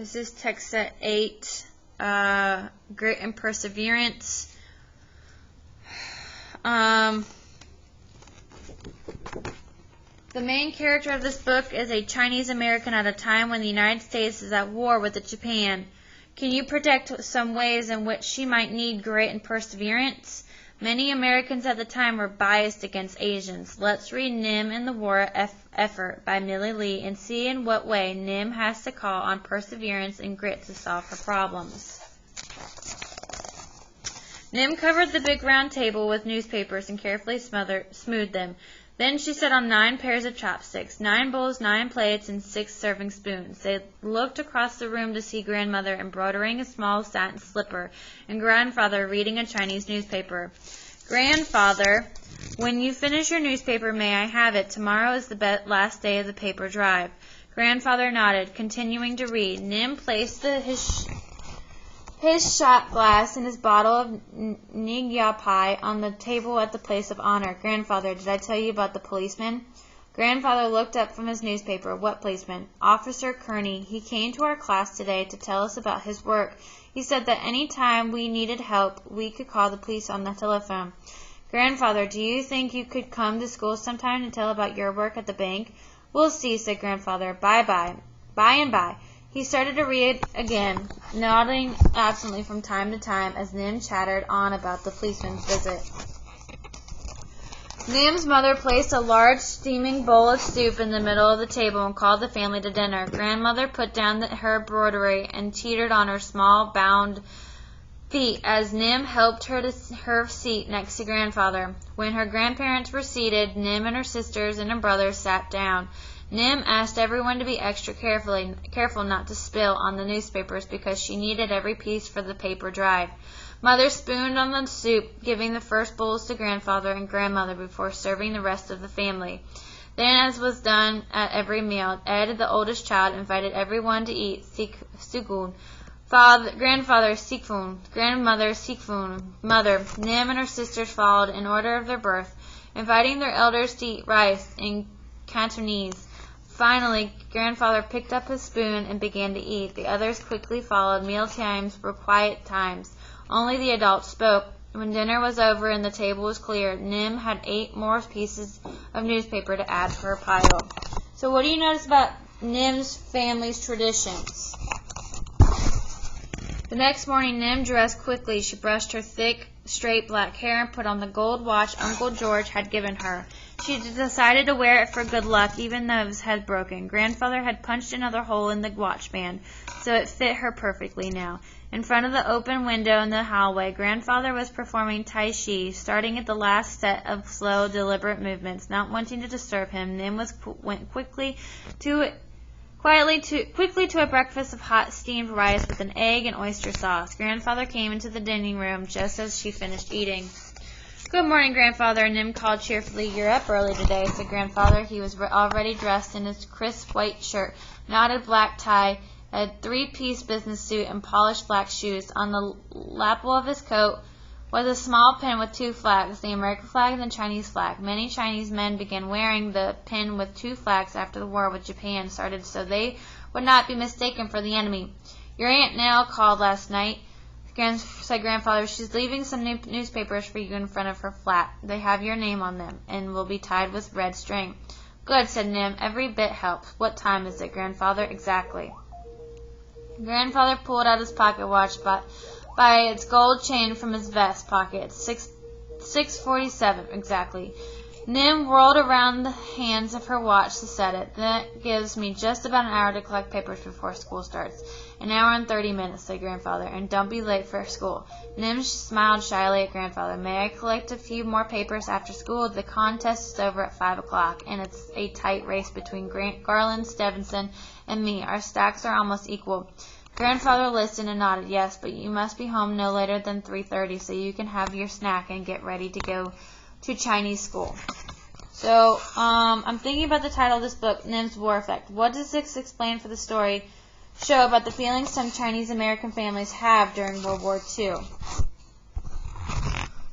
This is text set 8, Grit and Perseverance. The main character of this book is a Chinese American at a time when the United States is at war with Japan. Can you predict some ways in which she might need grit and perseverance? Many Americans at the time were biased against Asians. Let's read Nim and the War Effort by Millie Lee and see in what way Nim has to call on perseverance and grit to solve her problems. Nim covered the big round table with newspapers and carefully smoothed them. Then she set on 9 pairs of chopsticks, 9 bowls, 9 plates, and 6 serving spoons. They looked across the room to see Grandmother embroidering a small satin slipper and Grandfather reading a Chinese newspaper. Grandfather, when you finish your newspaper, may I have it? Tomorrow is the last day of the paper drive. Grandfather nodded, continuing to read. Nim placed his shot glass and his bottle of Nigya pie on the table at the place of honor. Grandfather, did I tell you about the policeman? Grandfather looked up from his newspaper. What policeman? Officer Kearney. He came to our class today to tell us about his work. He said that any time we needed help, we could call the police on the telephone. Grandfather, do you think you could come to school sometime and tell about your work at the bank? We'll see, said Grandfather. Bye-bye. By and by. He started to read again, nodding absently from time to time as Nim chattered on about the policeman's visit. Nim's mother placed a large steaming bowl of soup in the middle of the table and called the family to dinner. Grandmother put down her embroidery and teetered on her small bound feet as Nim helped her to her seat next to Grandfather. When her grandparents were seated, Nim and her sisters and her brothers sat down. Nim asked everyone to be extra careful not to spill on the newspapers because she needed every piece for the paper drive. Mother spooned on the soup, giving the first bowls to Grandfather and Grandmother before serving the rest of the family. Then, as was done at every meal, Ed, the oldest child, invited everyone to eat sukun. Grandfather sikfun, Grandmother sikfun, Mother. Nim and her sisters followed in order of their birth, inviting their elders to eat rice in Cantonese. Finally, Grandfather picked up his spoon and began to eat. The others quickly followed. Meal times were quiet times. Only the adults spoke. When dinner was over and the table was clear, Nim had 8 more pieces of newspaper to add to her pile. So what do you notice about Nim's family's traditions? The next morning, Nim dressed quickly. She brushed her thick, straight black hair and put on the gold watch Uncle George had given her. She decided to wear it for good luck, even though it had broken. Grandfather had punched another hole in the watch band, so it fit her perfectly now. In front of the open window in the hallway, Grandfather was performing Tai Chi, starting at the last set of slow, deliberate movements. Not wanting to disturb him, Nim went quickly to a breakfast of hot steamed rice with an egg and oyster sauce. Grandfather came into the dining room just as she finished eating. Good morning, Grandfather, Nim called cheerfully. You're up early today, said Grandfather. He was already dressed in his crisp white shirt, knotted black tie, a 3-piece business suit, and polished black shoes. On the lapel of his coat was a small pin with 2 flags, the American flag and the Chinese flag. Many Chinese men began wearing the pin with 2 flags after the war with Japan started, so they would not be mistaken for the enemy. Your Aunt Nell called last night, said Grandfather. She's leaving some newspapers for you in front of her flat. They have your name on them, and will be tied with red string. Good, said Nim. Every bit helps. What time is it, Grandfather? Exactly. Grandfather pulled out his pocket watch by its gold chain from his vest pocket. 6:47, exactly. Nim whirled around the hands of her watch to set it. That gives me just about an hour to collect papers before school starts. An hour and 30 minutes, said Grandfather, and don't be late for school. Nim smiled shyly at Grandfather. May I collect a few more papers after school? The contest is over at 5 o'clock, and it's a tight race between Garland, Stevenson, and me. Our stacks are almost equal. Grandfather listened and nodded. Yes, but you must be home no later than 3:30 so you can have your snack and get ready to go to Chinese school. So, I'm thinking about the title of this book, Nim's War Effect. What does this explain for the story show about the feelings some Chinese American families have during World War II?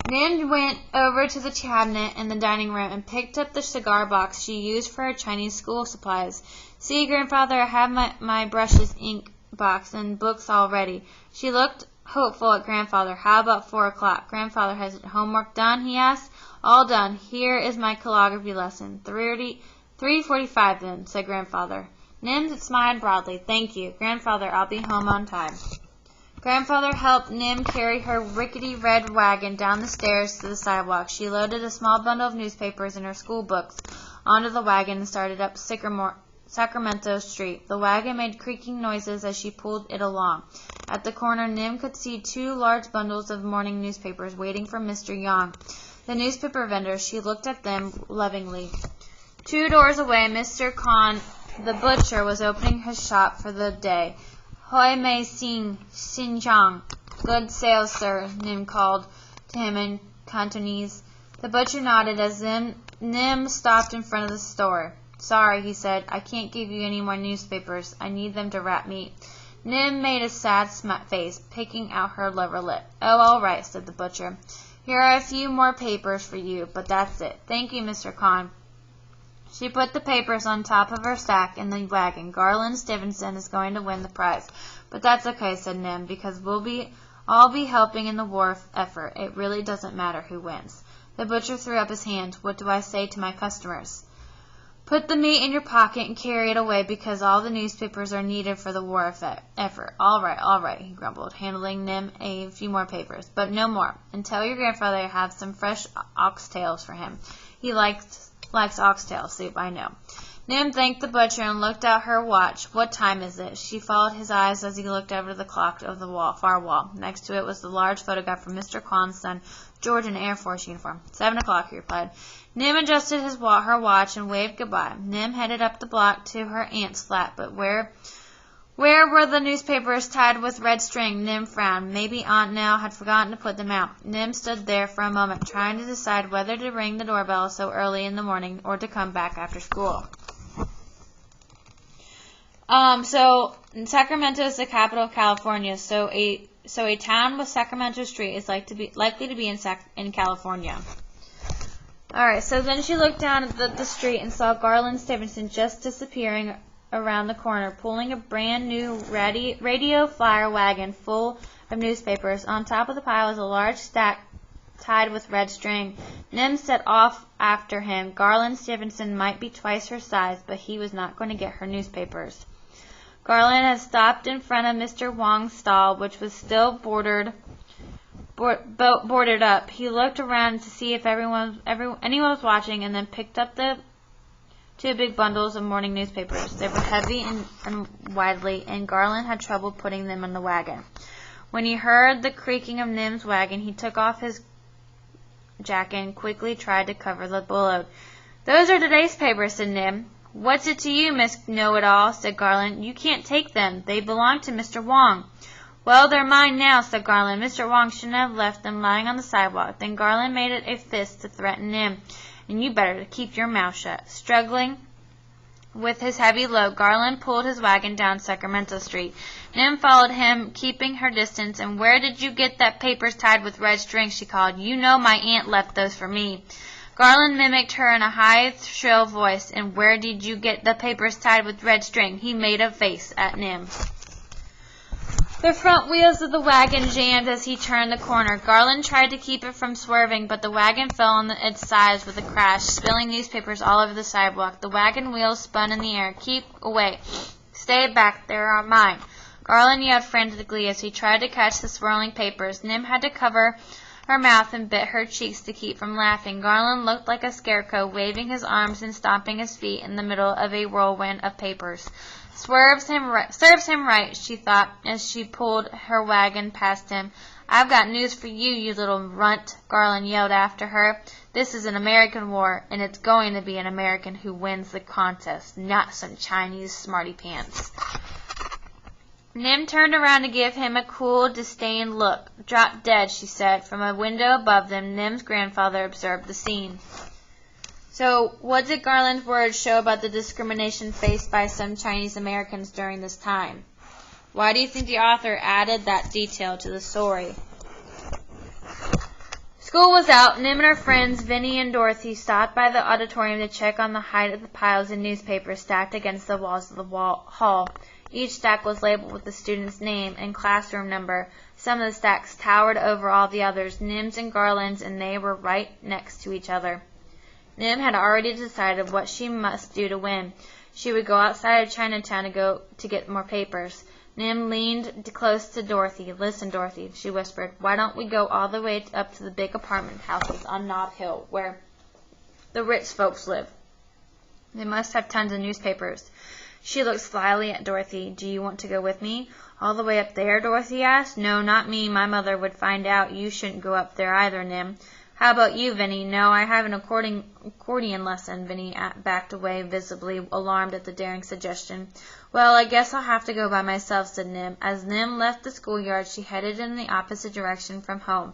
Nim went over to the cabinet in the dining room and picked up the cigar box she used for her Chinese school supplies. See, Grandfather, I have my brushes, ink box and books all ready. She looked hopeful at Grandfather. How about 4 o'clock? Grandfather, has homework done? He asked. All done. Here is my calligraphy lesson. 3:45 then, said Grandfather. Nims smiled broadly. Thank you. Grandfather, I'll be home on time. Grandfather helped Nim carry her rickety red wagon down the stairs to the sidewalk. She loaded a small bundle of newspapers and her school books onto the wagon and started up Sacramento Street. The wagon made creaking noises as she pulled it along. At the corner, Nim could see 2 large bundles of morning newspapers waiting for Mr. Young, the newspaper vendor. She looked at them lovingly. 2 doors away, Mr. Khan, the butcher, was opening his shop for the day. Hoi mei sin chang. Good sales, sir, Nim called to him in Cantonese. The butcher nodded as Nim stopped in front of the store. Sorry, he said, I can't give you any more newspapers. I need them to wrap meat. Nim made a sad face, picking out her lower lip. Oh, all right, said the butcher. Here are a few more papers for you, but that's it. Thank you, Mr. Khan. She put the papers on top of her sack in the wagon. Garland Stevenson is going to win the prize. But that's okay, said Nim, because I'll be helping in the war effort. It really doesn't matter who wins. The butcher threw up his hand. What do I say to my customers? Put the meat in your pocket and carry it away because all the newspapers are needed for the war effort. All right, he grumbled, handing Nim a few more papers. But no more. And tell your grandfather I have some fresh oxtails for him. He likes oxtail soup, I know. Nim thanked the butcher and looked at her watch. What time is it? She followed his eyes as he looked over the clock of the far wall. Next to it was the large photograph of Mr. Khan's son, George, in Air Force uniform. 7 o'clock, he replied. Nim adjusted her watch and waved goodbye. Nim headed up the block to her aunt's flat, but where were the newspapers tied with red string? Nim frowned. Maybe Aunt Nell had forgotten to put them out. Nim stood there for a moment, trying to decide whether to ring the doorbell so early in the morning or to come back after school. So Sacramento is the capital of California. So a town with Sacramento Street is likely to be in California. All right. So then she looked down at the street and saw Garland Stevenson just disappearing around the corner, pulling a brand new radio flyer wagon full of newspapers. On top of the pile was a large stack tied with red string. Nim set off after him. Garland Stevenson might be twice her size, but he was not going to get her newspapers. Garland had stopped in front of Mr. Wong's stall, which was still boarded up. He looked around to see if anyone was watching, and then picked up the 2 big bundles of morning newspapers. They were heavy and widely, and Garland had trouble putting them in the wagon. When he heard the creaking of Nim's wagon, he took off his jacket and quickly tried to cover the load. Those are today's papers, said Nim. What's it to you, Miss Know-it-all, said Garland. You can't take them. They belong to Mr. Wong. Well, they're mine now, said Garland. Mr. Wong shouldn't have left them lying on the sidewalk. Then Garland made it a fist to threaten Nim. And you better keep your mouth shut. Struggling with his heavy load, Garland pulled his wagon down Sacramento Street. Nim followed him, keeping her distance. And where did you get that papers tied with red string? She called. You know my aunt left those for me. Garland mimicked her in a high, shrill voice. And where did you get the papers tied with red string? He made a face at Nim. The front wheels of the wagon jammed as he turned the corner. Garland tried to keep it from swerving, but the wagon fell on its sides with a crash, spilling newspapers all over the sidewalk. The wagon wheels spun in the air. Keep away. Stay back. They are mine. Garland yelled frantically as he tried to catch the swirling papers. Nim had to cover her mouth and bit her cheeks to keep from laughing. Garland looked like a scarecrow, waving his arms and stomping his feet in the middle of a whirlwind of papers. Serves him right, she thought, as she pulled her wagon past him. I've got news for you, you little runt, Garland yelled after her. This is an American war, and it's going to be an American who wins the contest, not some Chinese smarty pants. Nim turned around to give him a cool, disdained look. Drop dead, she said. From a window above them, Nim's grandfather observed the scene. So, what did Garland's words show about the discrimination faced by some Chinese Americans during this time? Why do you think the author added that detail to the story? School was out. Nim and her friends, Vinny and Dorothy, stopped by the auditorium to check on the height of the piles of newspapers stacked against the walls of the hall. Each stack was labeled with the student's name and classroom number. Some of the stacks towered over all the others, Nims and Garlands, and they were right next to each other. Nim had already decided what she must do to win. She would go outside of Chinatown to get more papers. Nim leaned close to Dorothy. "Listen, Dorothy," she whispered. "Why don't we go all the way up to the big apartment houses on Nob Hill, where the rich folks live? They must have tons of newspapers." She looked slyly at Dorothy. "Do you want to go with me?" "All the way up there?" Dorothy asked. "No, not me. My mother would find out. You shouldn't go up there either, Nim." "How about you, Vinny?" "No, I have an accordion lesson." Vinny backed away, visibly alarmed at the daring suggestion. "Well, I guess I'll have to go by myself," said Nim. As Nim left the schoolyard, she headed in the opposite direction from home.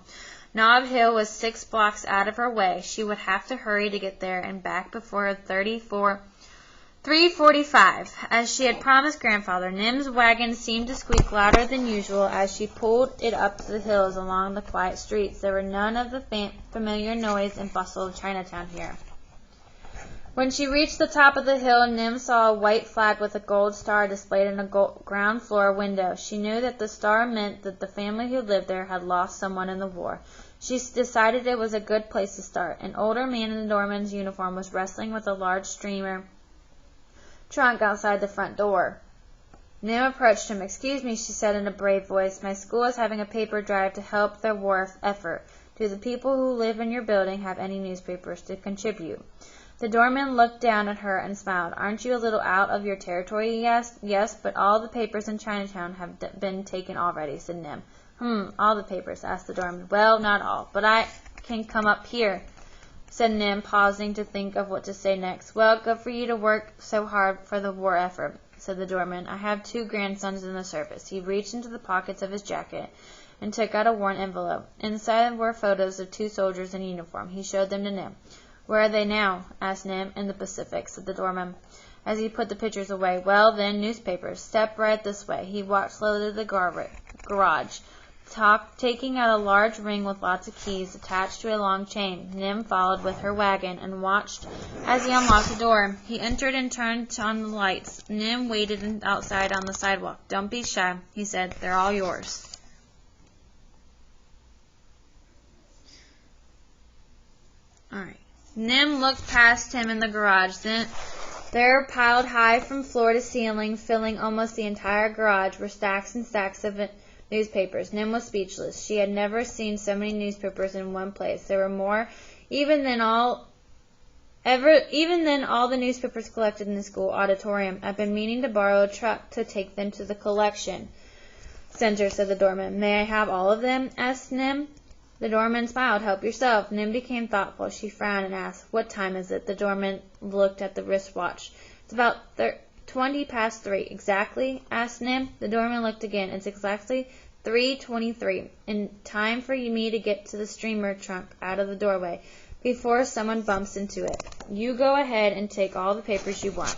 Nob Hill was 6 blocks out of her way. She would have to hurry to get there and back before 3:45. As she had promised Grandfather, Nim's wagon seemed to squeak louder than usual as she pulled it up the hills along the quiet streets. There were none of the familiar noise and bustle of Chinatown here. When she reached the top of the hill, Nim saw a white flag with a gold star displayed in a ground floor window. She knew that the star meant that the family who lived there had lost someone in the war. She decided it was a good place to start. An older man in a doorman's uniform was wrestling with a large steamer trunk outside the front door. Nim approached him. "Excuse me," she said in a brave voice. "My school is having a paper drive to help their war effort. Do the people who live in your building have any newspapers to contribute?" The doorman looked down at her and smiled. "Aren't you a little out of your territory?" he asked. "Yes, but all the papers in Chinatown have been taken already," said Nim. All the papers?" asked the doorman. "Well, not all, but I can come up here," said Nim, pausing to think of what to say next. "Well, good for you to work so hard for the war effort," said the doorman. "I have 2 grandsons in the service." He reached into the pockets of his jacket and took out a worn envelope. Inside were photos of 2 soldiers in uniform. He showed them to Nim. "Where are they now?" asked Nim. "In the Pacific," said the doorman, as he put the pictures away. "Well, then, newspapers. Step right this way." He walked slowly to the garage, taking out a large ring with lots of keys attached to a long chain. Nim followed with her wagon and watched as he unlocked the door. He entered and turned on the lights. Nim waited outside on the sidewalk. "Don't be shy," he said. "They're all yours." All right. Nim looked past him in the garage. Then there, piled high from floor to ceiling, filling almost the entire garage, were stacks and stacks of newspapers. Nim was speechless. She had never seen so many newspapers in one place. There were more even than all the newspapers collected in the school auditorium. "I've been meaning to borrow a truck to take them to the collection center," said the doorman. "May I have all of them?" asked Nim. The doorman smiled. "Help yourself." Nim became thoughtful. She frowned and asked, "What time is it?" The doorman looked at the wristwatch. "It's about 20 past 3. "Exactly?" asked Nim. The doorman looked again. "It's exactly 3:23. In time for me to get to the steamer trunk out of the doorway before someone bumps into it. You go ahead and take all the papers you want."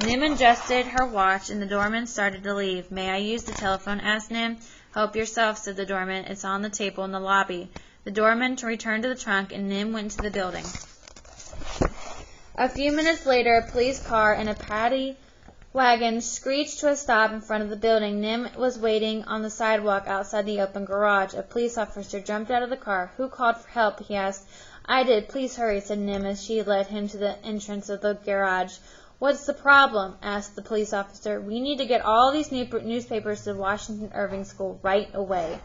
Nim adjusted her watch, and the doorman started to leave. "May I use the telephone?" asked Nim. "Help yourself," said the doorman. "It's on the table in the lobby." The doorman returned to the trunk, and Nim went to the building. A few minutes later, a police car and a paddy wagon screeched to a stop in front of the building. Nim was waiting on the sidewalk outside the open garage. A police officer jumped out of the car. "Who called for help?" he asked. "I did. Please hurry," said Nim as she led him to the entrance of the garage. "What's the problem?" asked the police officer. "We need to get all these newspapers to Washington Irving School right away."